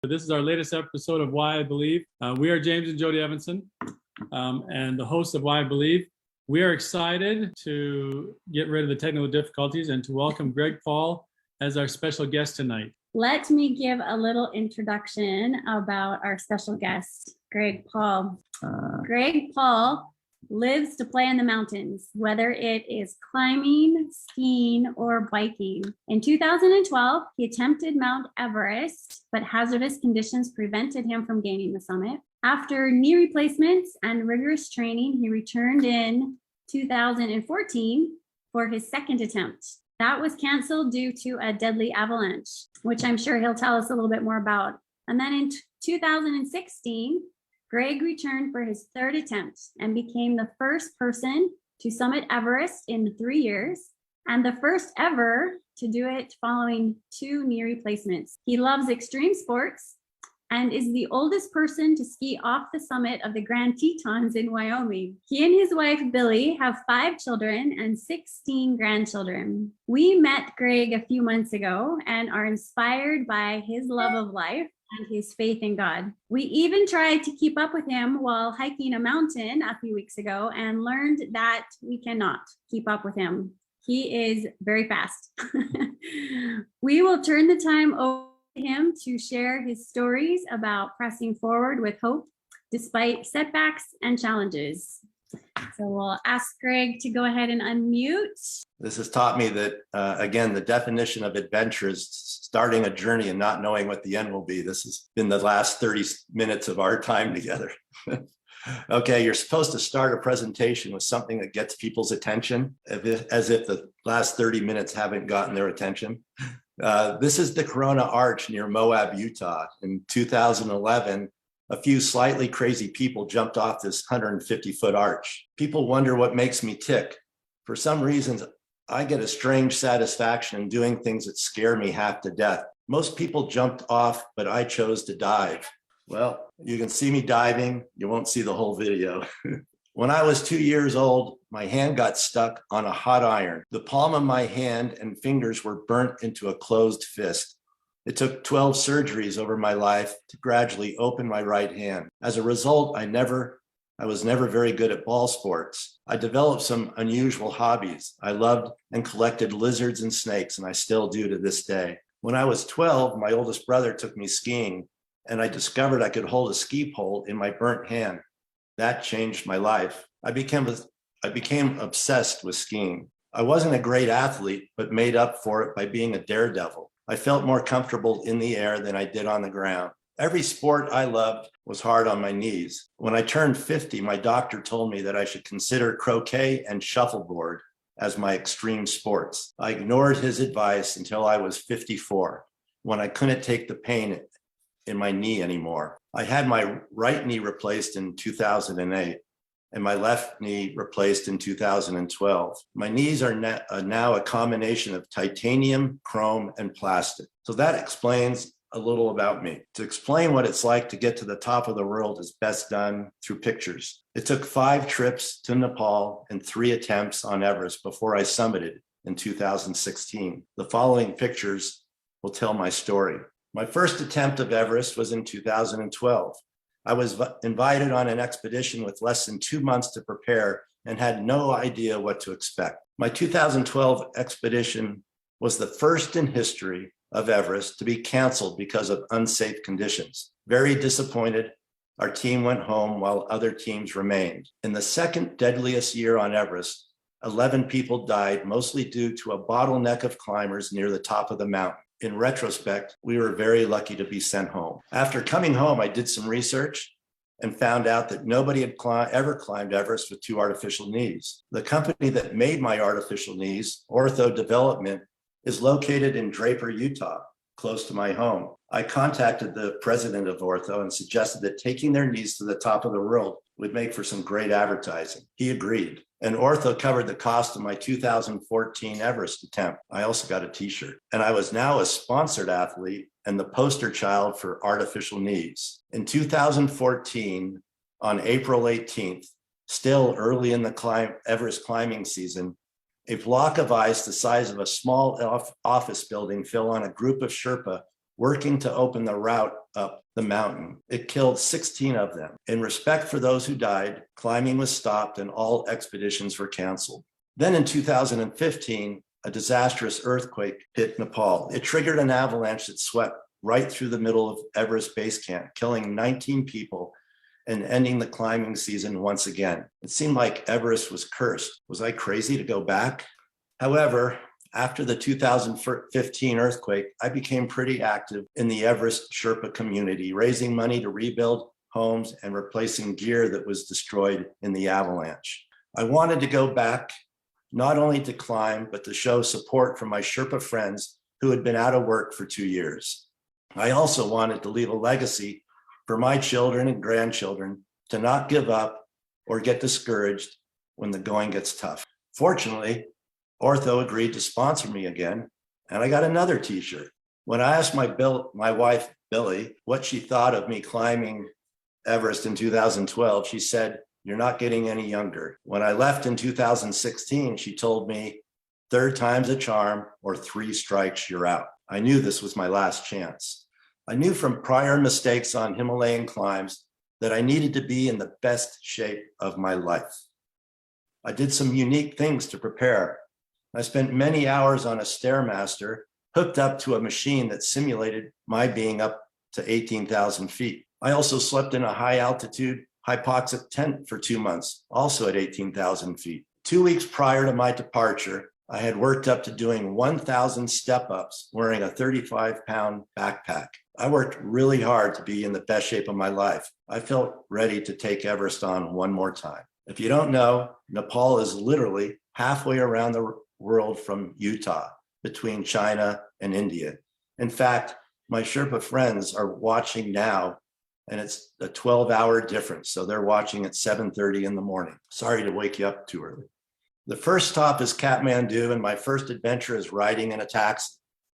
This is our latest episode of Why I Believe. We are James and Jody Evanson, and the hosts of Why I Believe. We are excited to get rid of the technical difficulties and to welcome Greg Paul as our special guest tonight. Let me give a little introduction about our special guest, Greg Paul. Greg Paul lives to play in the mountains, whether it is climbing, skiing, or biking. In 2012, he attempted Mount Everest, but hazardous conditions prevented him from gaining the summit. After knee replacements and rigorous training, he returned in 2014 for his second attempt. That was canceled due to a deadly avalanche, which I'm sure he'll tell us a little bit more about. And then in 2016, Greg returned for his third attempt and became the first person to summit Everest in 3 years and the first ever to do it following 2 knee replacements. He loves extreme sports and is the oldest person to ski off the summit of the Grand Tetons in Wyoming. He and his wife, Billy, have 5 children and 16 grandchildren. We met Greg a few months ago and are inspired by his love of life and his faith in God. We even tried to keep up with him while hiking a mountain a few weeks ago and learned that we cannot keep up with him. He is very fast. We will turn the time over to him to share his stories about pressing forward with hope despite setbacks and challenges. So we'll ask Greg to go ahead and unmute. This has taught me that, again, the definition of adventure is starting a journey and not knowing what the end will be. This has been the last 30 minutes of our time together. Okay, you're supposed to start a presentation with something that gets people's attention, as if the last 30 minutes haven't gotten their attention. This is the Corona Arch near Moab, Utah. In 2011, a few slightly crazy people jumped off this 150-foot arch. People wonder what makes me tick. For some reasons, I get a strange satisfaction in doing things that scare me half to death. Most people jumped off, but I chose to dive. Well, you can see me diving. You won't see the whole video. When I was 2 years old, my hand got stuck on a hot iron. The palm of my hand and fingers were burnt into a closed fist. It took 12 surgeries over my life to gradually open my right hand. As a result, I was never very good at ball sports. I developed some unusual hobbies. I loved and collected lizards and snakes, and I still do to this day. When I was 12, my oldest brother took me skiing, and I discovered I could hold a ski pole in my burnt hand. That changed my life. I became obsessed with skiing. I wasn't a great athlete, but made up for it by being a daredevil. I felt more comfortable in the air than I did on the ground. Every sport I loved was hard on my knees. When I turned 50, my doctor told me that I should consider croquet and shuffleboard as my extreme sports. I ignored his advice until I was 54, when I couldn't take the pain in my knee anymore. I had my right knee replaced in 2008. And my left knee replaced in 2012. My knees are now a combination of titanium, chrome, and plastic. So that explains a little about me. To explain what it's like to get to the top of the world is best done through pictures. It took 5 trips to Nepal and 3 attempts on Everest before I summited in 2016. The following pictures will tell my story. My first attempt of Everest was in 2012. I was invited on an expedition with less than 2 months to prepare and had no idea what to expect. My 2012 expedition was the first in history of Everest to be canceled because of unsafe conditions. Very disappointed, our team went home while other teams remained. In the second deadliest year on Everest, 11 people died, mostly due to a bottleneck of climbers near the top of the mountain. In retrospect, we were very lucky to be sent home. After coming home, I did some research and found out that nobody had ever climbed Everest with 2 artificial knees. The company that made my artificial knees, Ortho Development, is located in Draper, Utah, close to my home. I contacted the president of Ortho and suggested that taking their knees to the top of the world would make for some great advertising. He agreed. And Ortho covered the cost of my 2014 Everest attempt. I also got a t-shirt. And I was now a sponsored athlete and the poster child for artificial knees. In 2014, on April 18th, still early in the Everest climbing season, a block of ice the size of a small office building fell on a group of Sherpa working to open the route up the mountain. It killed 16 of them. In respect for those who died, climbing was stopped and all expeditions were canceled. Then in 2015, a disastrous earthquake hit Nepal. It triggered an avalanche that swept right through the middle of Everest Base Camp, killing 19 people and ending the climbing season once again. It seemed like Everest was cursed. Was I crazy to go back? However, after the 2015 earthquake, I became pretty active in the Everest Sherpa community, raising money to rebuild homes and replacing gear that was destroyed in the avalanche. I wanted to go back, not only to climb, but to show support from my Sherpa friends who had been out of work for 2 years. I also wanted to leave a legacy for my children and grandchildren to not give up or get discouraged when the going gets tough. Fortunately, Ortho agreed to sponsor me again, and I got another t-shirt. When I asked my wife, Billy, what she thought of me climbing Everest in 2012, she said, "You're not getting any younger." When I left in 2016, she told me, "Third time's a charm, or 3 strikes, you're out." I knew this was my last chance. I knew from prior mistakes on Himalayan climbs that I needed to be in the best shape of my life. I did some unique things to prepare. I spent many hours on a Stairmaster hooked up to a machine that simulated my being up to 18,000 feet. I also slept in a high altitude hypoxic tent for 2 months, also at 18,000 feet. 2 weeks prior to my departure, I had worked up to doing 1,000 step-ups wearing a 35-pound backpack. I worked really hard to be in the best shape of my life. I felt ready to take Everest on one more time. If you don't know, Nepal is literally halfway around the world from Utah, between China and India. In fact, my Sherpa friends are watching now, and it's a 12-hour difference. So they're watching at 7:30 in the morning. Sorry to wake you up too early. The first stop is Kathmandu, and my first adventure is riding in a taxi.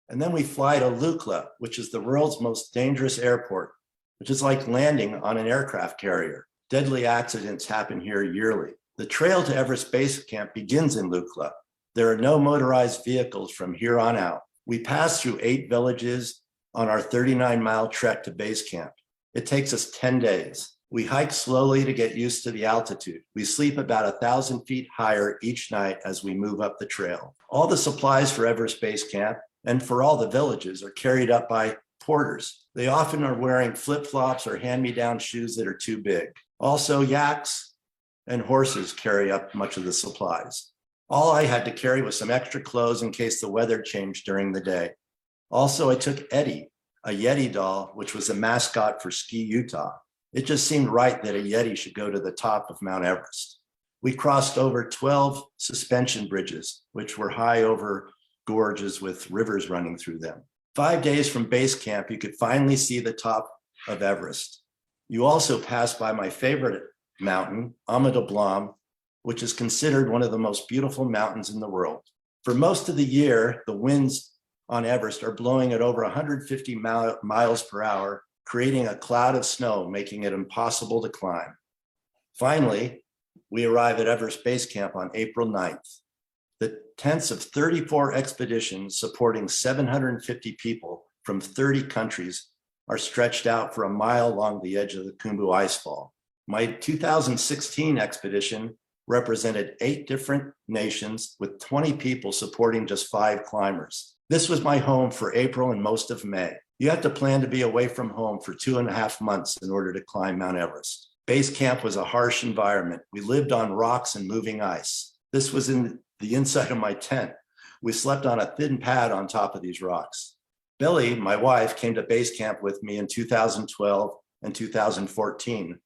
And then we fly to Lukla, which is the world's most dangerous airport, which is like landing on an aircraft carrier. Deadly accidents happen here yearly. The trail to Everest Base Camp begins in Lukla. There are no motorized vehicles from here on out. We pass through 8 villages on our 39-mile trek to base camp. It takes us 10 days. We hike slowly to get used to the altitude. We sleep about 1,000 feet higher each night as we move up the trail. All the supplies for Everest Base Camp and for all the villages are carried up by porters. They often are wearing flip-flops or hand-me-down shoes that are too big. Also, yaks and horses carry up much of the supplies. All I had to carry was some extra clothes in case the weather changed during the day. Also, I took Eddie, a Yeti doll, which was a mascot for Ski Utah. It just seemed right that a Yeti should go to the top of Mount Everest. We crossed over 12 suspension bridges, which were high over gorges with rivers running through them. 5 days from base camp, you could finally see the top of Everest. You also passed by my favorite mountain, Amadou Blanc, which is considered one of the most beautiful mountains in the world. For most of the year, the winds on Everest are blowing at over 150 miles per hour, creating a cloud of snow, making it impossible to climb. Finally, we arrive at Everest Base Camp on April 9th. The tents of 34 expeditions supporting 750 people from 30 countries are stretched out for a mile along the edge of the Khumbu Icefall. My 2016 expedition represented 8 different nations with 20 people supporting just 5 climbers. This was my home for April and most of May. You have to plan to be away from home for 2.5 months in order to climb Mount Everest. Base camp was a harsh environment. We lived on rocks and moving ice. This was in the inside of my tent. We slept on a thin pad on top of these rocks. Billy, my wife, came to base camp with me in 2012 and 2014.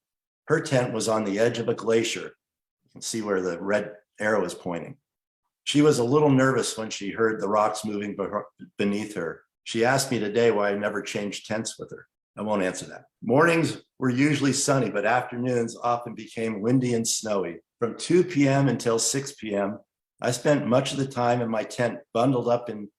Her tent was on the edge of a glacier. You can see where the red arrow is pointing. She was a little nervous when she heard the rocks moving beneath her. She asked me today why I never changed tents with her. I won't answer that. Mornings were usually sunny, but afternoons often became windy and snowy. From 2 p.m. until 6 p.m., I spent much of the time in my tent bundled up in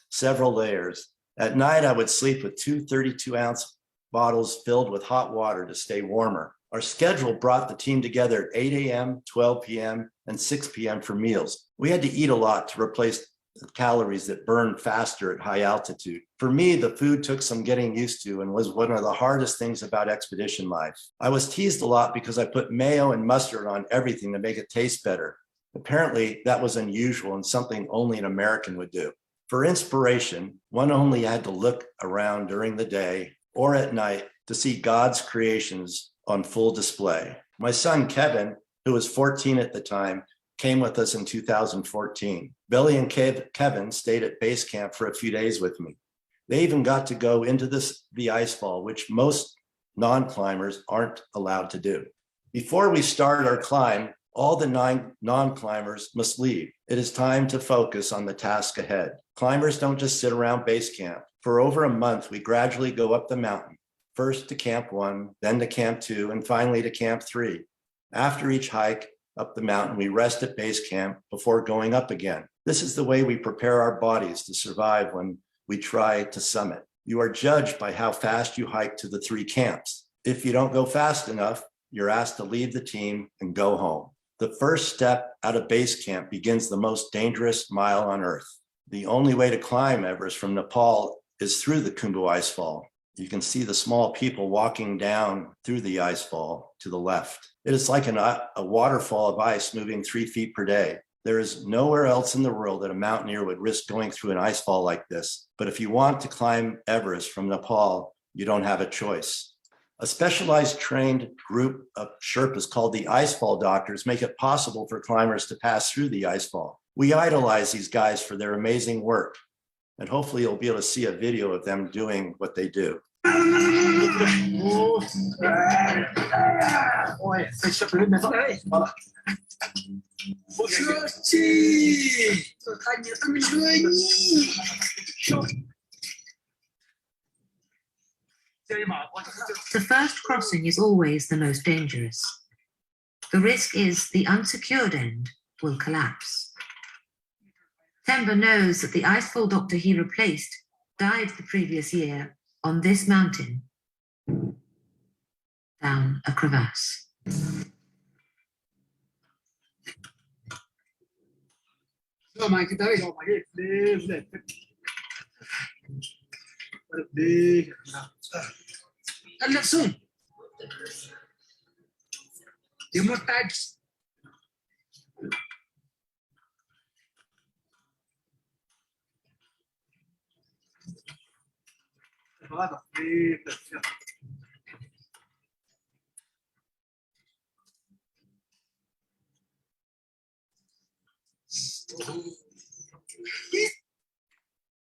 several layers. At night, I would sleep with 2 32-ounce bottles filled with hot water to stay warmer. Our schedule brought the team together at 8 a.m., 12 p.m., and 6 p.m. for meals. We had to eat a lot to replace calories that burn faster at high altitude. For me, the food took some getting used to and was one of the hardest things about expedition life. I was teased a lot because I put mayo and mustard on everything to make it taste better. Apparently, that was unusual and something only an American would do. For inspiration, one only had to look around during the day or at night to see God's creations on full display. My son, Kevin, who was 14 at the time, came with us in 2014. Billy and Kevin stayed at base camp for a few days with me. They even got to go into the ice fall, which most non-climbers aren't allowed to do. Before we start our climb, all the 9 non-climbers must leave. It is time to focus on the task ahead. Climbers don't just sit around base camp. For over a month, we gradually go up the mountain, first to Camp 1, then to Camp 2, and finally to Camp 3. After each hike up the mountain, we rest at base camp before going up again. This is the way we prepare our bodies to survive when we try to summit. You are judged by how fast you hike to the 3 camps. If you don't go fast enough, you're asked to leave the team and go home. The first step out of base camp begins the most dangerous mile on earth. The only way to climb Everest from Nepal is through the Khumbu Icefall. You can see the small people walking down through the icefall to the left. It is like a waterfall of ice moving 3 feet per day. There is nowhere else in the world that a mountaineer would risk going through an icefall like this. But if you want to climb Everest from Nepal, you don't have a choice. A specialized trained group of Sherpas called the Icefall Doctors make it possible for climbers to pass through the icefall. We idolize these guys for their amazing work, and hopefully you'll be able to see a video of them doing what they do. The first crossing is always the most dangerous. The risk is the unsecured end will collapse. Themba knows that the icefall doctor he replaced died the previous year on this mountain, down a crevasse.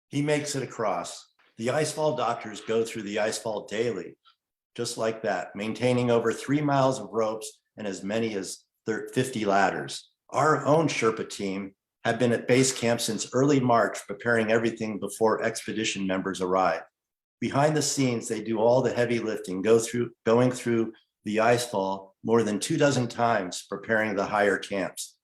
He makes it across. The icefall doctors go through the icefall daily, just like that, maintaining over 3 miles of ropes and as many as 50 ladders. Our own Sherpa team have been at base camp since early March, preparing everything before expedition members arrive. Behind the scenes, they do all the heavy lifting, going through the icefall more than 24 times, preparing the higher camps.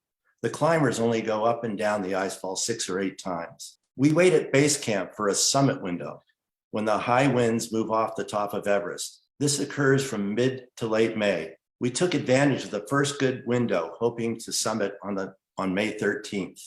The climbers only go up and down the icefall 6 or 8 times. We wait at base camp for a summit window when the high winds move off the top of Everest. This occurs from mid to late May. We took advantage of the first good window, hoping to summit on May 13th.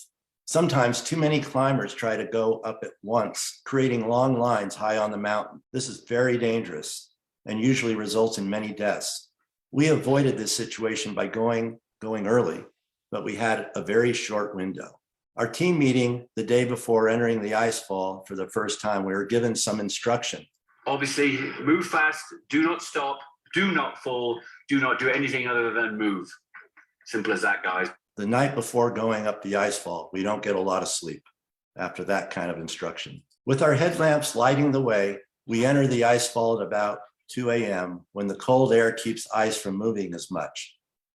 Sometimes too many climbers try to go up at once, creating long lines high on the mountain. This is very dangerous and usually results in many deaths. We avoided this situation by going early, but we had a very short window. Our team meeting the day before entering the icefall for the first time, we were given some instruction. Obviously, move fast, do not stop, do not fall, do not do anything other than move. Simple as that, guys. The night before going up the icefall, we don't get a lot of sleep after that kind of instruction. With our headlamps lighting the way, we enter the icefall at about 2 a.m. when the cold air keeps ice from moving as much.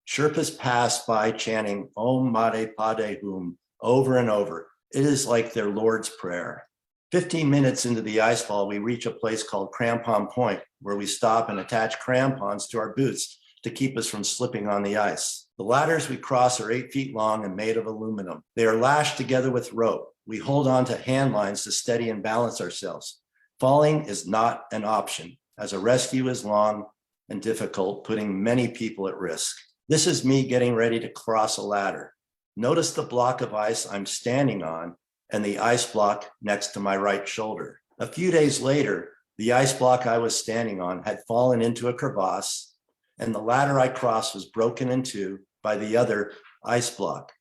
Sherpas pass by chanting Om Mare Pade Hum over and over. It is like their Lord's Prayer. 15 minutes into the icefall, we reach a place called Crampon Point, where we stop and attach crampons to our boots to keep us from slipping on the ice. The ladders we cross are 8 feet long and made of aluminum. They are lashed together with rope. We hold on to hand lines to steady and balance ourselves. Falling is not an option, as a rescue is long and difficult, putting many people at risk. This is me getting ready to cross a ladder. Notice the block of ice I'm standing on and the ice block next to my right shoulder. A few days later, the ice block I was standing on had fallen into a crevasse, and the ladder I crossed was broken in two by the other ice block.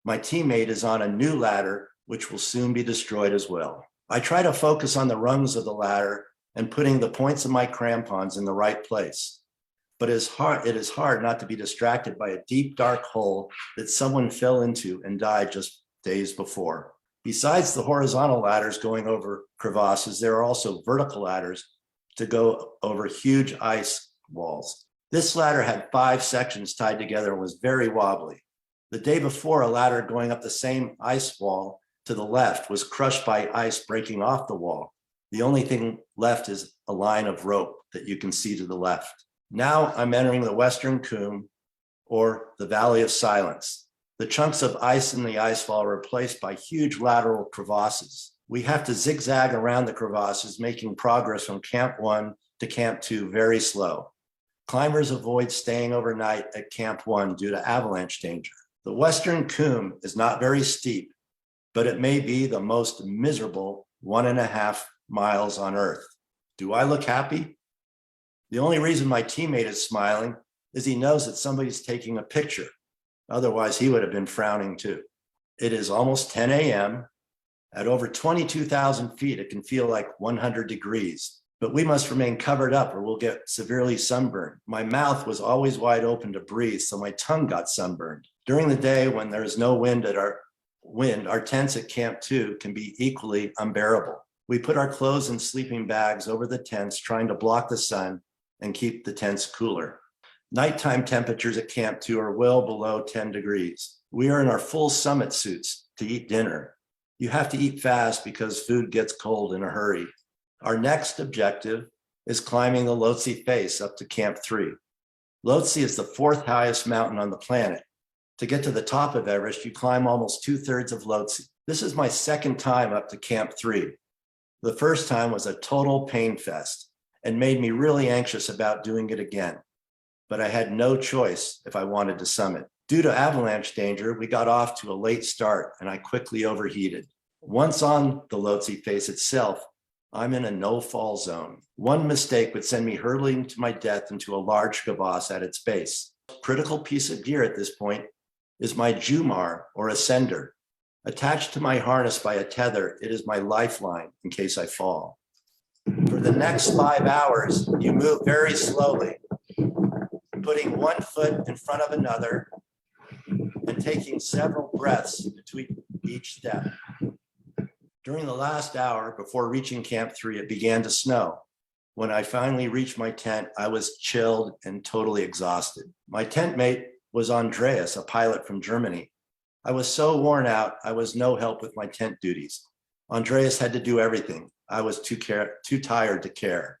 My teammate is on a new ladder, which will soon be destroyed as well. I try to focus on the rungs of the ladder and putting the points of my crampons in the right place. But it is hard not to be distracted by a deep, dark hole that someone fell into and died just days before. Besides the horizontal ladders going over crevasses, there are also vertical ladders to go over huge ice walls. This ladder had 5 sections tied together and was very wobbly. The day before, a ladder going up the same ice wall to the left was crushed by ice breaking off the wall. The only thing left is a line of rope that you can see to the left. Now I'm entering the Western Coombe, or the Valley of Silence. The chunks of ice in the ice wall are replaced by huge lateral crevasses. We have to zigzag around the crevasses, making progress from Camp 1 to Camp 2 very slow. Climbers avoid staying overnight at Camp 1 due to avalanche danger. The Western Coombe is not very steep, but it may be the most miserable 1.5 miles on Earth. Do I look happy? The only reason my teammate is smiling is he knows that somebody's taking a picture. Otherwise, he would have been frowning too. It is almost 10 a.m. At over 22,000 feet, it can feel like 100 degrees, but we must remain covered up or we'll get severely sunburned. My mouth was always wide open to breathe, so my tongue got sunburned. During the day, when there is no wind, our tents at Camp 2 can be equally unbearable. We put our clothes in sleeping bags over the tents, trying to block the sun and keep the tents cooler. Nighttime temperatures at Camp 2 are well below 10 degrees. We are in our full summit suits to eat dinner. You have to eat fast because food gets cold in a hurry. Our next objective is climbing the Lhotse face up to Camp 3. Lhotse is the 4th highest mountain on the planet. To get to the top of Everest, you climb almost 2/3 of Lhotse. This is my 2nd time up to Camp 3. The first time was a total pain fest and made me really anxious about doing it again. But I had no choice if I wanted to summit. Due to avalanche danger, we got off to a late start and I quickly overheated. Once on the Lhotse face itself, I'm in a no-fall zone. One mistake would send me hurtling to my death into a large crevasse at its base. Critical piece of gear at this point is my Jumar, or ascender. Attached to my harness by a tether, it is my lifeline in case I fall. For the next 5 hours, you move very slowly, putting one foot in front of another and taking several breaths between each step. During the last hour before reaching Camp 3, it began to snow. When I finally reached my tent, I was chilled and totally exhausted. My tent mate was Andreas, a pilot from Germany. I was so worn out, I was no help with my tent duties. Andreas had to do everything. I was too tired to care.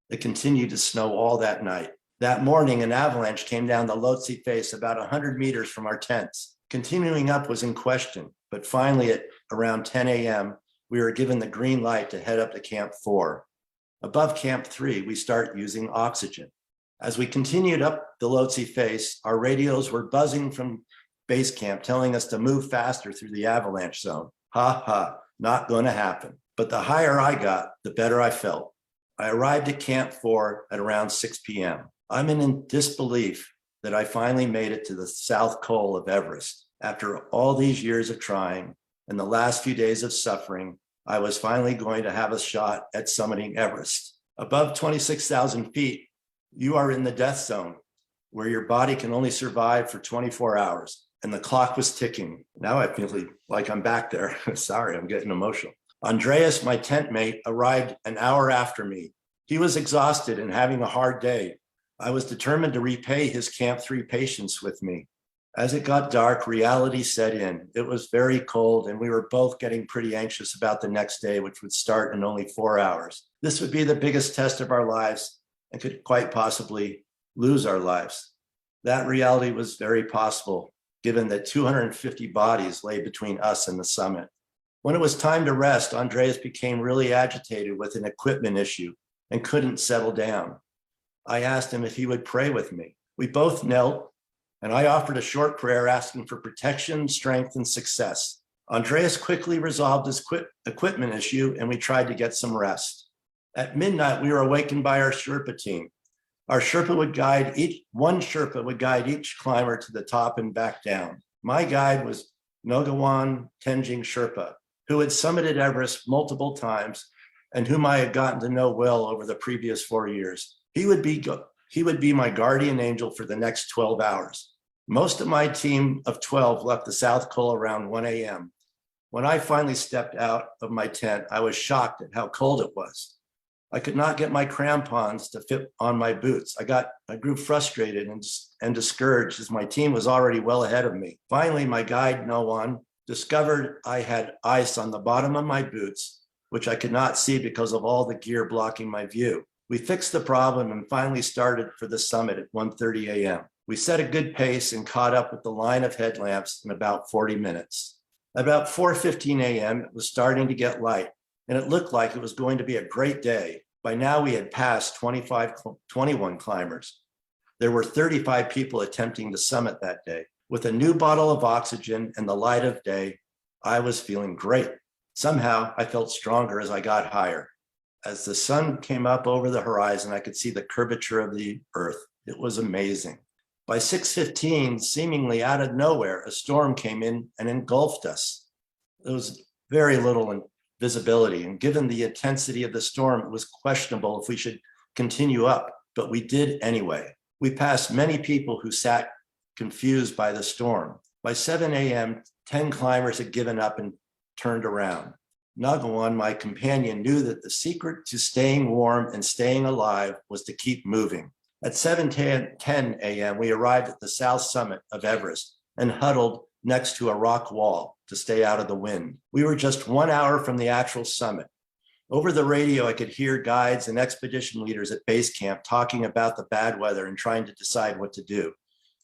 It continued to snow all that night. That morning, an avalanche came down the Lhotse face about 100 meters from our tents. Continuing up was in question, but finally at around 10 a.m., we were given the green light to head up to Camp 4. Above Camp 3, we start using oxygen. As we continued up the Lhotse face, our radios were buzzing from base camp, telling us to move faster through the avalanche zone. Ha ha, not going to happen. But the higher I got, the better I felt. I arrived at Camp 4 at around 6 p.m. I'm in disbelief that I finally made it to the south col of Everest. After all these years of trying and the last few days of suffering, I was finally going to have a shot at summiting Everest. Above 26,000 feet, you are in the death zone, where your body can only survive for 24 hours. And the clock was ticking. Now I feel like I'm back there. Sorry, I'm getting emotional. Andreas, my tent mate, arrived an hour after me. He was exhausted and having a hard day. I was determined to repay his Camp 3 patience with me. As it got dark, reality set in. It was very cold, and we were both getting pretty anxious about the next day, which would start in only 4 hours. This would be the biggest test of our lives and could quite possibly lose our lives. That reality was very possible, given that 250 bodies lay between us and the summit. When it was time to rest, Andreas became really agitated with an equipment issue and couldn't settle down. I asked him if he would pray with me. We both knelt, and I offered a short prayer asking for protection, strength, and success. Andreas quickly resolved his equipment issue, and we tried to get some rest. At midnight, we were awakened by our Sherpa team. Our Sherpa would guide one Sherpa would guide each climber to the top and back down. My guide was Nogawan Tenjing Sherpa, who had summited Everest multiple times and whom I had gotten to know well over the previous 4 years. He would be my guardian angel for the next 12 hours. Most of my team of 12 left the South Col around 1 a.m. When I finally stepped out of my tent, I was shocked at how cold it was. I could not get my crampons to fit on my boots. I grew frustrated and discouraged as my team was already well ahead of me. Finally, my guide, Noan, discovered I had ice on the bottom of my boots, which I could not see because of all the gear blocking my view. We fixed the problem and finally started for the summit at 1:30 a.m. We set a good pace and caught up with the line of headlamps in about 40 minutes. About 4:15 a.m., it was starting to get light, and it looked like it was going to be a great day. By now, we had passed 21 climbers. There were 35 people attempting to summit that day. With a new bottle of oxygen and the light of day, I was feeling great. Somehow, I felt stronger as I got higher. As the sun came up over the horizon, I could see the curvature of the earth. It was amazing. By 6:15, seemingly out of nowhere, a storm came in and engulfed us. There was very little visibility, and given the intensity of the storm, it was questionable if we should continue up, but we did anyway. We passed many people who sat confused by the storm. By 7 a.m., 10 climbers had given up and turned around. Nagawan, my companion, knew that the secret to staying warm and staying alive was to keep moving. At 7:10 a.m., we arrived at the south summit of Everest and huddled next to a rock wall to stay out of the wind. We were just 1 hour from the actual summit. Over the radio, I could hear guides and expedition leaders at base camp talking about the bad weather and trying to decide what to do.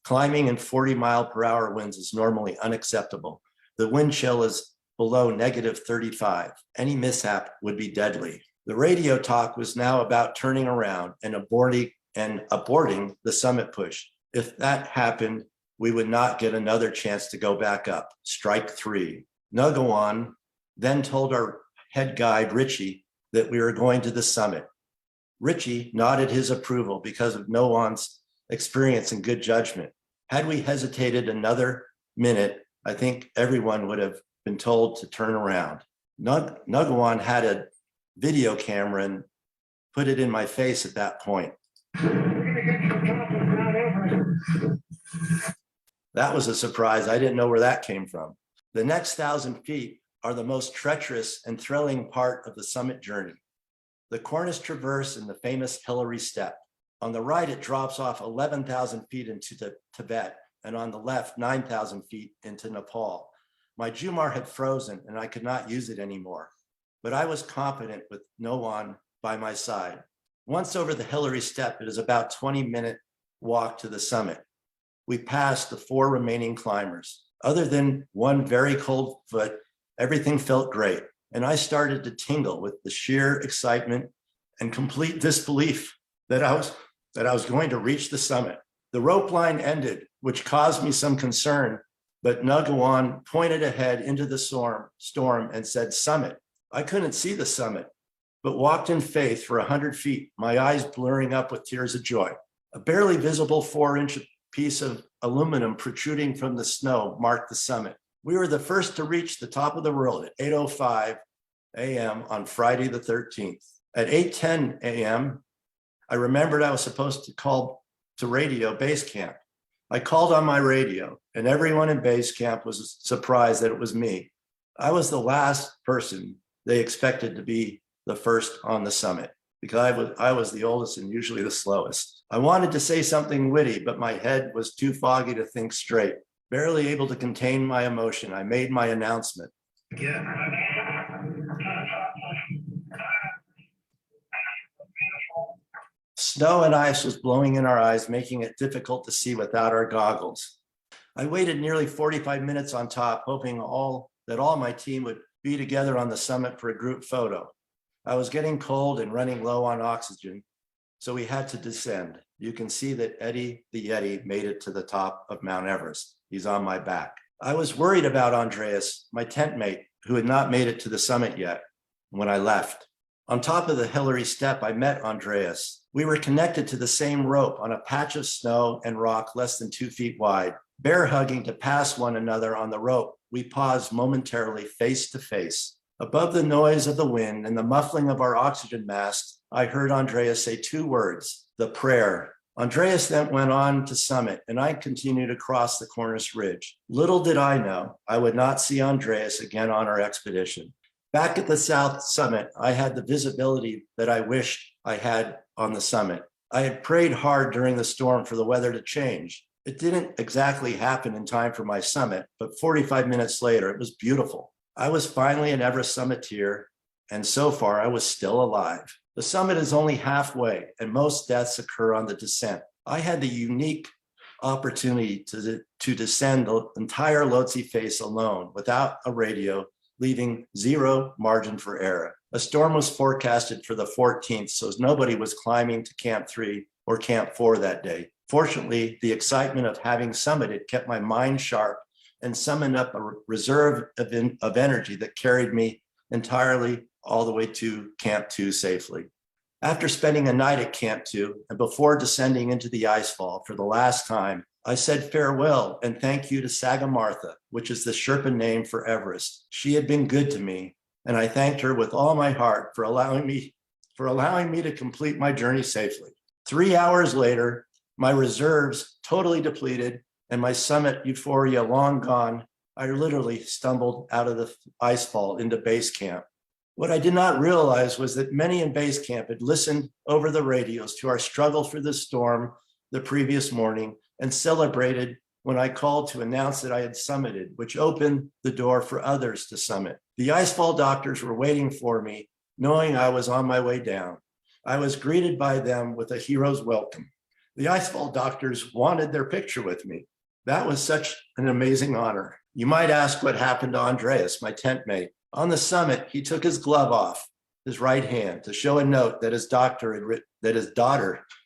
Climbing in 40-mile-per-hour winds is normally unacceptable. The wind chill is below -35. Any mishap would be deadly. The radio talk was now about turning around and aborting the summit push. If that happened, we would not get another chance to go back up. Strike three. Nagawan then told our head guide, Richie, that we were going to the summit. Richie nodded his approval because of Noan's experience and good judgment. Had we hesitated another minute, I think everyone would have been told to turn around. Nagawan had a video camera and put it in my face at that point. That was a surprise. I didn't know where that came from. The next 1,000 feet are the most treacherous and thrilling part of the summit journey. The Cornice Traverse and the famous Hillary Step. On the right, it drops off 11,000 feet into Tibet, and on the left, 9,000 feet into Nepal. My Jumar had frozen and I could not use it anymore, but I was confident with Noan by my side. Once over the Hillary Step, it is about 20-minute walk to the summit. We passed the 4 remaining climbers. Other than one very cold foot, everything felt great. And I started to tingle with the sheer excitement and complete disbelief that I was going to reach the summit. The rope line ended, which caused me some concern, but Nagawan pointed ahead into the storm and said, "Summit." I couldn't see the summit, but walked in faith for 100 feet, my eyes blurring up with tears of joy. A barely visible 4-inch piece of aluminum protruding from the snow marked the summit. We were the first to reach the top of the world at 8:05 a.m. on Friday the 13th. At 8:10 a.m., I remembered I was supposed to call to radio base camp. I called on my radio, and everyone in base camp was surprised that it was me. I was the last person they expected to be the first on the summit, because I was the oldest and usually the slowest. I wanted to say something witty, but my head was too foggy to think straight. Barely able to contain my emotion, I made my announcement. Yeah. Snow and ice was blowing in our eyes, making it difficult to see without our goggles. I waited nearly 45 minutes on top, hoping that all my team would be together on the summit for a group photo. I was getting cold and running low on oxygen, so we had to descend. You can see that Eddie the Yeti made it to the top of Mount Everest. He's on my back. I was worried about Andreas, my tent mate, who had not made it to the summit yet when I left. On top of the Hillary step, I met Andreas. We were connected to the same rope on a patch of snow and rock less than 2 feet wide. Bear hugging to pass one another on the rope, we paused momentarily face to face. Above the noise of the wind and the muffling of our oxygen masks, I heard Andreas say 2 words, the prayer. Andreas then went on to summit, and I continued across the Cornice Ridge. Little did I know I would not see Andreas again on our expedition. Back at the South Summit, I had the visibility that I wished I had on the summit. I had prayed hard during the storm for the weather to change. It didn't exactly happen in time for my summit, but 45 minutes later, it was beautiful. I was finally an Everest summiteer, and so far I was still alive. The summit is only halfway, and most deaths occur on the descent. I had the unique opportunity to descend the entire Lhotse face alone without a radio, leaving 0 margin for error. A storm was forecasted for the 14th, so nobody was climbing to Camp 3 or Camp 4 that day. Fortunately, the excitement of having summited kept my mind sharp and summoned up a reserve of energy that carried me entirely all the way to Camp 2 safely. After spending a night at Camp 2 and before descending into the icefall for the last time, I said farewell and thank you to Sagamartha, which is the Sherpa name for Everest. She had been good to me, and I thanked her with all my heart for allowing me to complete my journey safely. 3 hours later, my reserves totally depleted and my summit euphoria long gone, I literally stumbled out of the icefall into base camp. What I did not realize was that many in base camp had listened over the radios to our struggle through the storm the previous morning and celebrated when I called to announce that I had summited, which opened the door for others to summit. The icefall doctors were waiting for me, knowing I was on my way down. I was greeted by them with a hero's welcome. The icefall doctors wanted their picture with me. That was such an amazing honor. You might ask what happened to Andreas, my tent mate. On the summit, he took his glove off his right hand to show a note that his daughter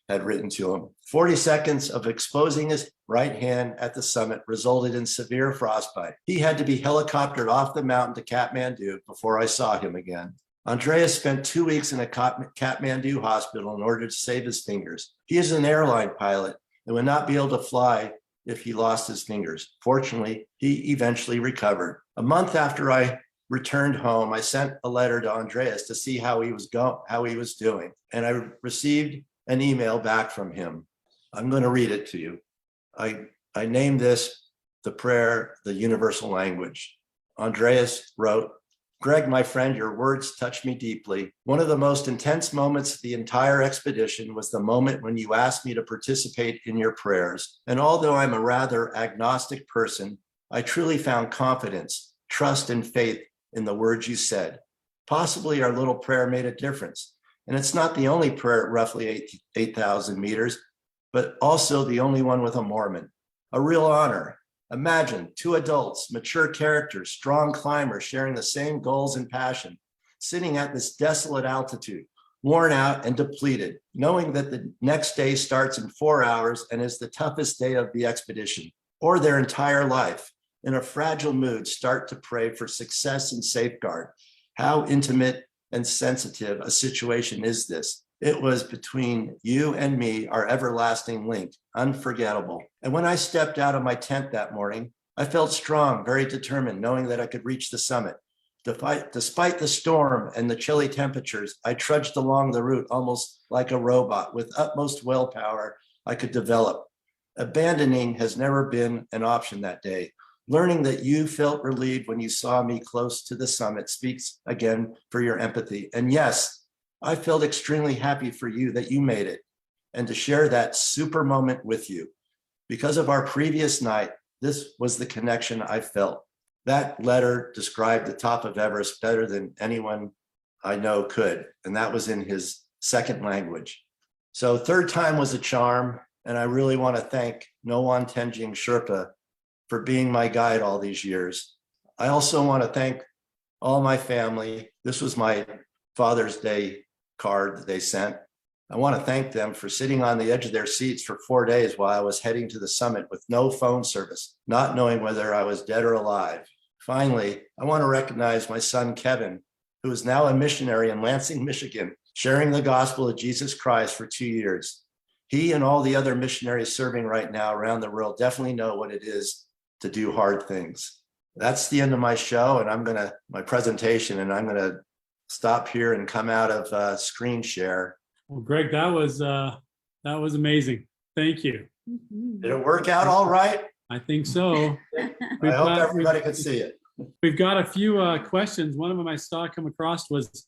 had written to him. 40 seconds of exposing his right hand at the summit resulted in severe frostbite. He had to be helicoptered off the mountain to Kathmandu before I saw him again. Andreas spent 2 weeks in a Kathmandu hospital in order to save his fingers. He is an airline pilot and would not be able to fly if he lost his fingers. Fortunately, he eventually recovered. A month after I returned home, I sent a letter to Andreas to see how he was doing, and I received an email back from him. I'm going to read it to you. I named this the prayer, the universal language. Andreas wrote, "Greg, my friend, your words touched me deeply. One of the most intense moments of the entire expedition was the moment when you asked me to participate in your prayers. And although I'm a rather agnostic person, I truly found confidence, trust, and faith in the words you said. Possibly our little prayer made a difference. And it's not the only prayer at roughly 8,000 meters, but also the only one with a Mormon. A real honor. Imagine 2 adults, mature characters, strong climbers sharing the same goals and passion, sitting at this desolate altitude, worn out and depleted, knowing that the next day starts in 4 hours and is the toughest day of the expedition, or their entire life. In a fragile mood, start to pray for success and safeguard. How intimate and sensitive a situation is this? It was between you and me, our everlasting link, unforgettable. And when I stepped out of my tent that morning, I felt strong, very determined, knowing that I could reach the summit. Despite the storm and the chilly temperatures, I trudged along the route almost like a robot with utmost willpower I could develop. Abandoning has never been an option that day. Learning that you felt relieved when you saw me close to the summit speaks again for your empathy. And yes, I felt extremely happy for you that you made it and to share that super moment with you. Because of our previous night, this was the connection I felt. That letter described the top of Everest better than anyone I know could, and that was in his second language. So 3rd time was a charm, and I really want to thank Nowan Tenjing Sherpa for being my guide all these years. I also want to thank all my family. This was my Father's Day card that they sent. I want to thank them for sitting on the edge of their seats for 4 days while I was heading to the summit with no phone service, not knowing whether I was dead or alive. Finally, I want to recognize my son, Kevin, who is now a missionary in Lansing, Michigan, sharing the gospel of Jesus Christ for 2 years. He and all the other missionaries serving right now around the world definitely know what it is to do hard things. That's the end of my show, and my presentation, and I'm gonna stop here and come out of screen share. Well, Greg, that was amazing. Thank you. Mhm. Did it work out all right? I think so. I hope everybody could see it. We've got a few questions. One of them I saw come across was,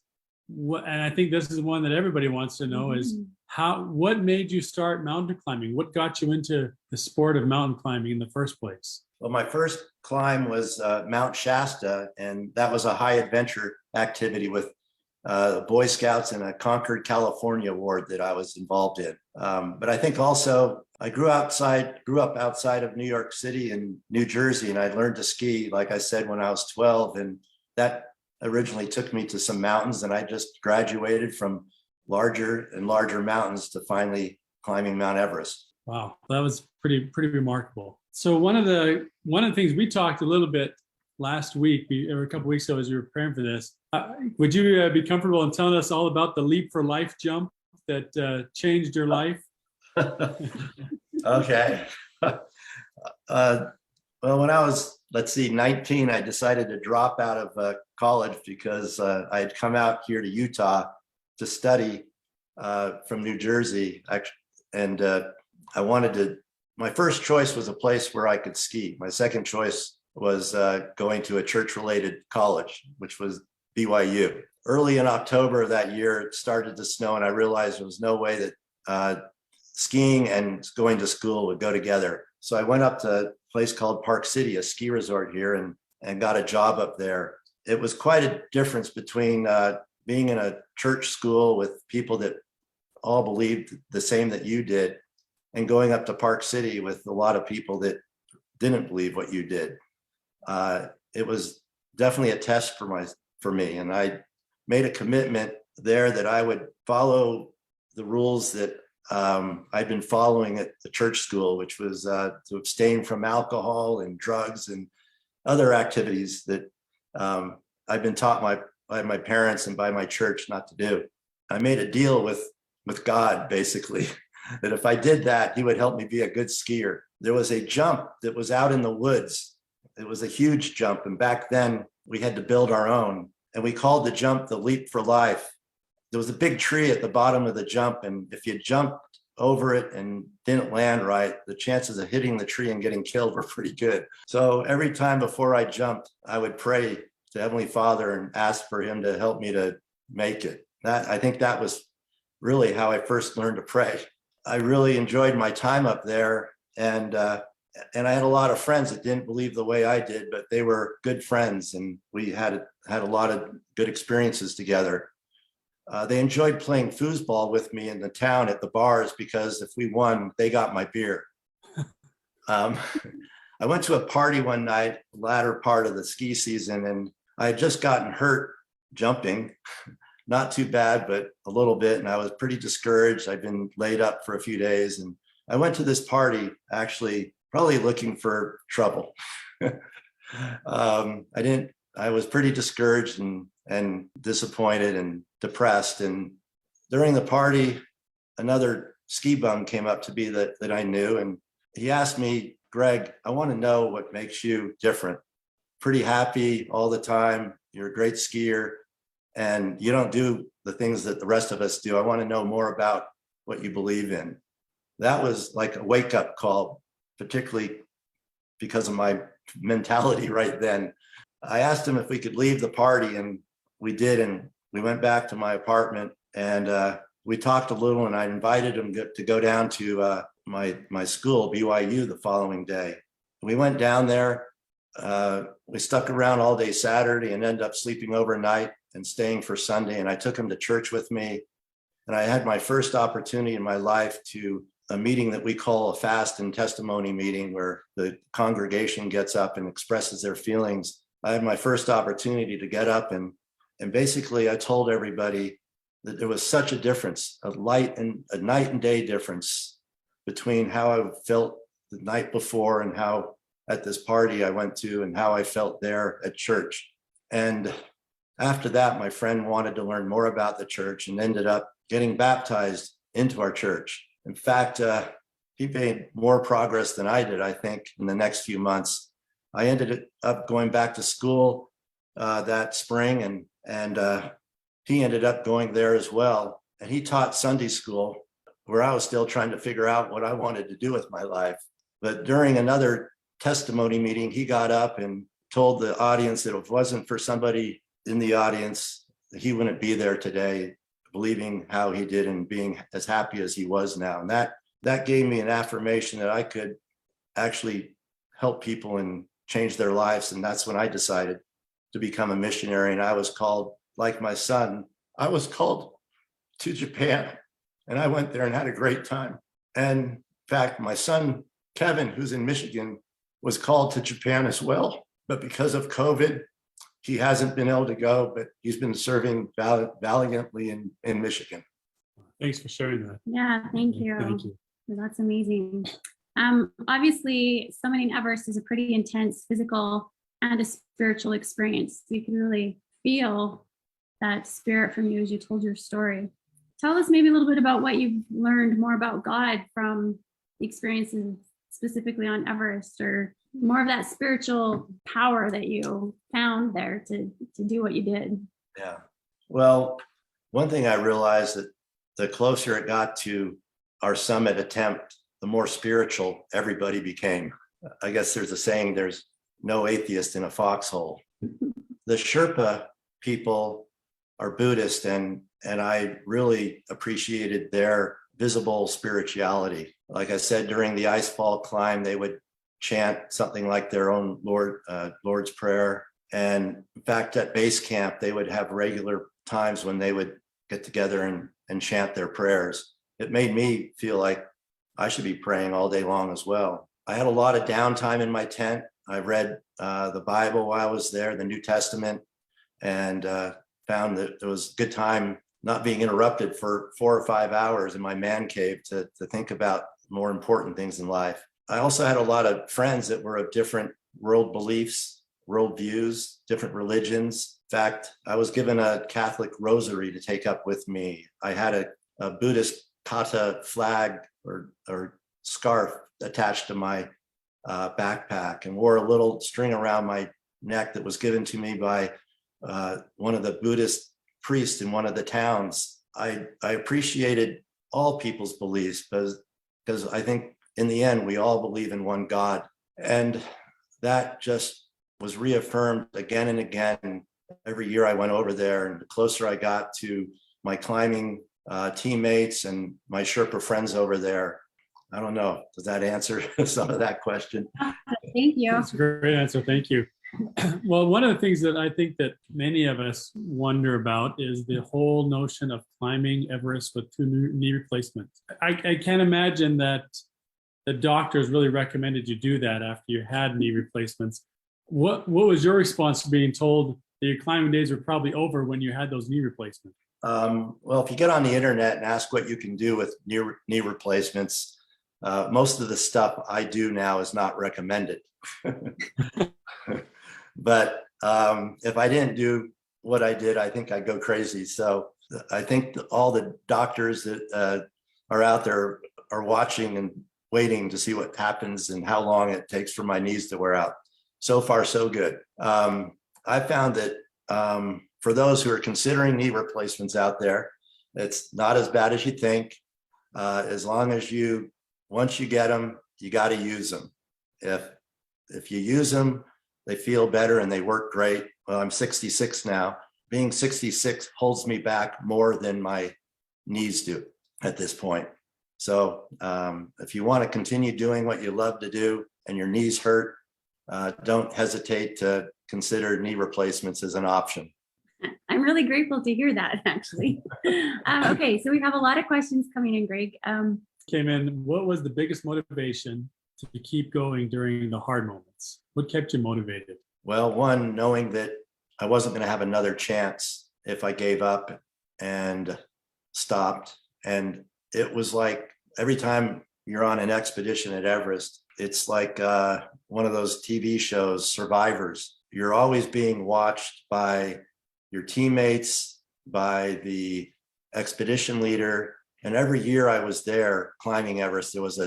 and I think this is one that everybody wants to know, is what made you start mountain climbing? What got you into the sport of mountain climbing in the first place? Well, my first climb was Mount Shasta, and that was a high adventure activity with Boy Scouts in a Concord, California ward that I was involved in. But I think also I grew up outside of New York City and New Jersey, and I learned to ski, like I said, when I was 12. And that originally took me to some mountains, and I just graduated from larger and larger mountains to finally climbing Mount Everest. Wow, that was pretty remarkable. So one of the things we talked a little bit last week, or a couple weeks ago, as we were preparing for this, would you be comfortable in telling us all about the Leap for Life jump that changed your life? Okay. Well, when I was, 19, I decided to drop out of college because I had come out here to Utah to study from New Jersey. And my first choice was a place where I could ski. My second choice was going to a church-related college, which was BYU. Early in October of that year, it started to snow, and I realized there was no way that skiing and going to school would go together. So I went up to a place called Park City, a ski resort here, and got a job up there. It was quite a difference between being in a church school with people that all believed the same that you did, and going up to Park City with a lot of people that didn't believe what you did. It was definitely a test for me, and I made a commitment there that I would follow the rules that I'd been following at the church school, which was to abstain from alcohol and drugs and other activities that I've been taught by my parents and by my church not to do. I made a deal with God, basically, that if I did that, he would help me be a good skier. There was a jump that was out in the woods. It was a huge jump. And back then we had to build our own. And we called the jump the Leap for Life. There was a big tree at the bottom of the jump. And if you jumped over it and didn't land right, the chances of hitting the tree and getting killed were pretty good. So every time before I jumped, I would pray to Heavenly Father and ask for him to help me to make it. I think that was really how I first learned to pray. I really enjoyed my time up there, and I had a lot of friends that didn't believe the way I did, but they were good friends, and we had a lot of good experiences together. They enjoyed playing foosball with me in the town at the bars because if we won, they got my beer. I went to a party one night, latter part of the ski season, and I had just gotten hurt jumping. Not too bad, but a little bit. And I was pretty discouraged. I'd been laid up for a few days. And I went to this party, actually, probably looking for trouble. I was pretty discouraged and disappointed and depressed. And during the party, another ski bum came up to me that I knew. And he asked me, "Greg, I want to know what makes you different. Pretty happy all the time. You're a great skier, and you don't do the things that the rest of us do. I want to know more about what you believe in." That was like a wake-up call, particularly because of my mentality right then. I asked him if we could leave the party, and we did, and we went back to my apartment, and we talked a little, and I invited him to go down to my school, BYU, the following day. We went down there. We stuck around all day Saturday and ended up sleeping overnight and staying for Sunday. And I took him to church with me. And I had my first opportunity in my life to a meeting that we call a fast and testimony meeting, where the congregation gets up and expresses their feelings. I had my first opportunity to get up and basically I told everybody that there was such a difference, a night and day difference between how I felt the night before and how at this party I went to and how I felt there at church. And after that, my friend wanted to learn more about the church and ended up getting baptized into our church. In fact, he made more progress than I did, I think, in the next few months. I ended up going back to school that spring, and he ended up going there as well. And he taught Sunday school, where I was still trying to figure out what I wanted to do with my life. But during another testimony meeting, he got up and told the audience that if it wasn't for somebody in the audience, he wouldn't be there today, believing how he did and being as happy as he was now. And that gave me an affirmation that I could actually help people and change their lives. And that's when I decided to become a missionary. And I was called, like my son, I was called to Japan, and I went there and had a great time. And in fact, my son, Kevin, who's in Michigan, was called to Japan as well. But because of COVID, he hasn't been able to go, but he's been serving valiantly in Michigan. Thanks for sharing that. Yeah, thank you. Thank you. That's amazing. Obviously, summiting Everest is a pretty intense physical and a spiritual experience. You can really feel that spirit from you as you told your story. Tell us maybe a little bit about what you've learned more about God from the experiences specifically on Everest, or more of that spiritual power that you found there to do what you did. Yeah. Well, one thing I realized that the closer it got to our summit attempt, the more spiritual everybody became. I guess there's a saying, there's no atheist in a foxhole. The Sherpa people are Buddhist, and I really appreciated their visible spirituality. Like I said, during the icefall climb, they would chant something like their own Lord's Prayer. And in fact, at base camp, they would have regular times when they would get together and chant their prayers. It made me feel like I should be praying all day long as well. I had a lot of downtime in my tent. I read the Bible while I was there, the New Testament, and found that there was a good time not being interrupted for 4 or 5 hours in my man cave to think about more important things in life. I also had a lot of friends that were of different world beliefs, world views, different religions. In fact, I was given a Catholic rosary to take up with me. I had a Buddhist kata flag or scarf attached to my backpack, and wore a little string around my neck that was given to me by one of the Buddhist priests in one of the towns. I appreciated all people's beliefs because I think in the end, we all believe in one God. And that just was reaffirmed again and again. Every year I went over there, and the closer I got to my climbing teammates and my Sherpa friends over there. I don't know, does that answer some of that question? Thank you. That's a great answer. Thank you. Well, one of the things that I think that many of us wonder about is the whole notion of climbing Everest with 2 knee replacements. I can't imagine that the doctors really recommended you do that after you had knee replacements. What was your response to being told that your climbing days were probably over when you had those knee replacements? Well, if you get on the internet and ask what you can do with knee replacements, most of the stuff I do now is not recommended. But if I didn't do what I did, I think I'd go crazy. So I think all the doctors that are out there are watching and waiting to see what happens and how long it takes for my knees to wear out. So far, so good. I found that for those who are considering knee replacements out there, it's not as bad as you think. As long as once you get them, you got to use them. If you use them, they feel better and they work great. Well, I'm 66 now. Being 66 holds me back more than my knees do at this point. So if you want to continue doing what you love to do and your knees hurt, don't hesitate to consider knee replacements as an option. I'm really grateful to hear that, actually. Okay, so we have a lot of questions coming in, Greg. Came in, what was the biggest motivation to keep going during the hard moments? What kept you motivated? Well, one, knowing that I wasn't going to have another chance if I gave up. And stopped. And it was like every time you're on an expedition at Everest, it's like one of those TV shows, Survivors. You're always being watched by your teammates, by the expedition leader. And every year I was there climbing Everest, there was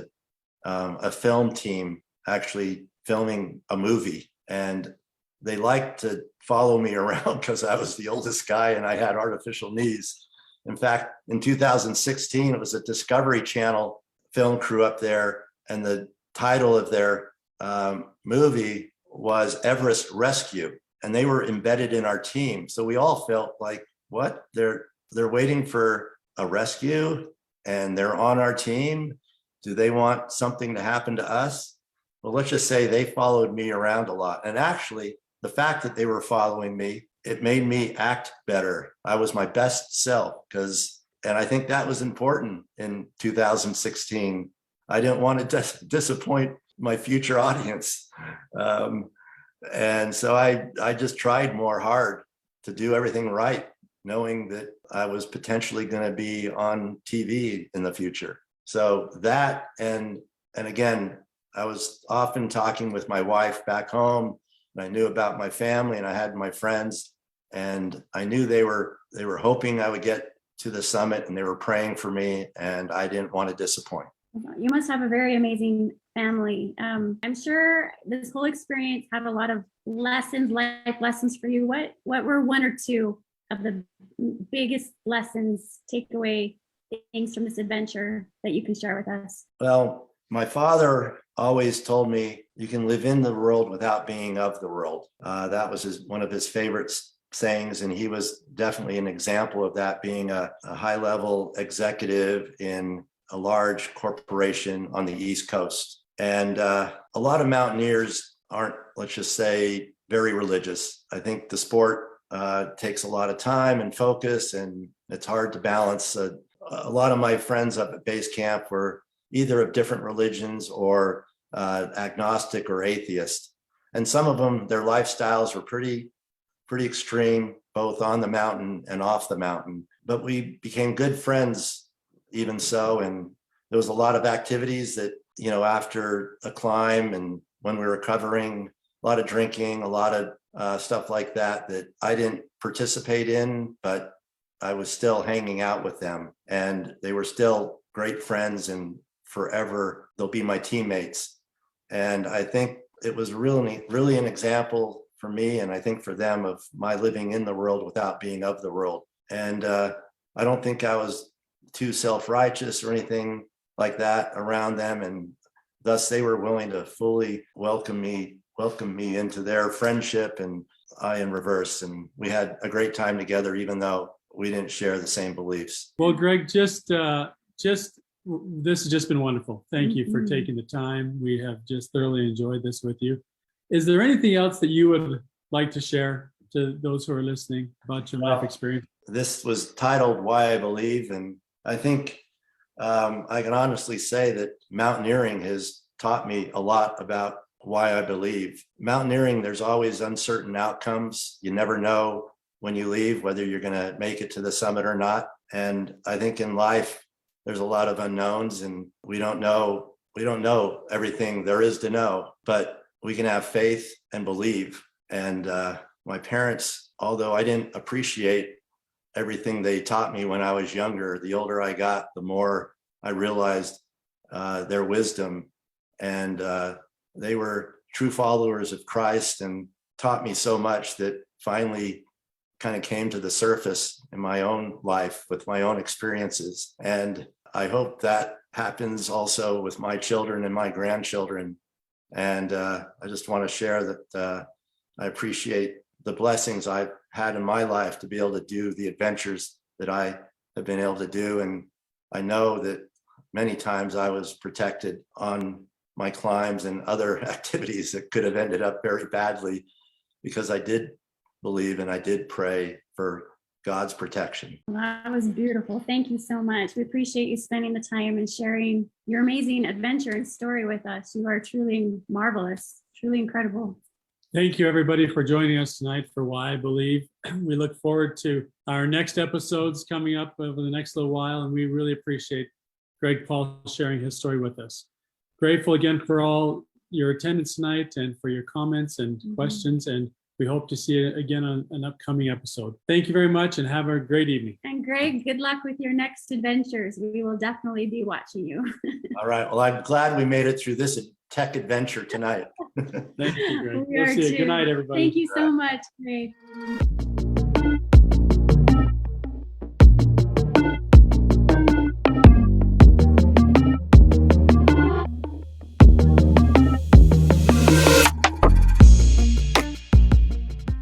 a film team actually filming a movie. And they liked to follow me around because I was the oldest guy and I had artificial knees. In fact, in 2016, it was a Discovery Channel film crew up there, and the title of their movie was Everest Rescue, and they were embedded in our team. So we all felt like, what? They're waiting for a rescue and they're on our team. Do they want something to happen to us? Well, let's just say they followed me around a lot. And actually, the fact that they were following me, it made me act better. I was my best self and I think that was important in 2016. I didn't want to disappoint my future audience. And so I just tried more hard to do everything right, knowing that I was potentially going to be on TV in the future. So that, and again, I was often talking with my wife back home, and I knew about my family, and I had my friends, and I knew they were hoping I would get to the summit, and they were praying for me, and I didn't want to disappoint. You must have a very amazing family. I'm sure this whole experience had a lot of lessons, life lessons for you. What were one or two of the biggest lessons, takeaway things from this adventure that you can share with us? Well, my father always told me you can live in the world without being of the world. That was one of his favorite sayings, and he was definitely an example of that, being a high-level executive in a large corporation on the East Coast. And a lot of mountaineers aren't, let's just say, very religious. I think the sport takes a lot of time and focus, and it's hard to balance. A lot of my friends up at base camp were either of different religions or agnostic or atheist. And some of them, their lifestyles were pretty extreme, both on the mountain and off the mountain. But we became good friends even so. And there was a lot of activities that, after a climb and when we were recovering, a lot of drinking, a lot of stuff like that I didn't participate in, but I was still hanging out with them, and they were still great friends, and forever they'll be my teammates. And I think it was really an example for me, and I think for them, of my living in the world without being of the world. And I don't think I was too self-righteous or anything like that around them, and thus they were willing to fully welcome me into their friendship, and I in reverse. And we had a great time together, even though we didn't share the same beliefs. Well, Greg, this has just been wonderful. Thank you for taking the time. We have just thoroughly enjoyed this with you. Is there anything else that you would like to share to those who are listening about your life experience? This was titled Why I Believe, and I think I can honestly say that mountaineering has taught me a lot about why I believe. Mountaineering, there's always uncertain outcomes. You never know when you leave whether you're going to make it to the summit or not. And I think in life, there's a lot of unknowns, and we don't know everything there is to know, but we can have faith and believe. And my parents, although I didn't appreciate everything they taught me when I was younger, the older I got, the more I realized their wisdom. And they were true followers of Christ and taught me so much that finally kind of came to the surface in my own life with my own experiences. And I hope that happens also with my children and my grandchildren. And I just want to share that I appreciate the blessings I've had in my life to be able to do the adventures that I have been able to do. And I know that many times I was protected on my climbs and other activities that could have ended up very badly, because I did believe and I did pray for God's protection. That was beautiful. Thank you so much. We appreciate you spending the time and sharing your amazing adventure and story with us. You are truly marvelous, truly incredible. Thank you, everybody, for joining us tonight for Why I Believe. We look forward to our next episodes coming up over the next little while, and we really appreciate Greg Paul sharing his story with us. Grateful again for all your attendance tonight and for your comments and questions, and we hope to see you again on an upcoming episode. Thank you very much and have a great evening. And Greg, good luck with your next adventures. We will definitely be watching you. All right. Well, I'm glad we made it through this tech adventure tonight. Thank you, Greg. We We'll are see you. too. Good night, everybody. Thank you so much, Greg.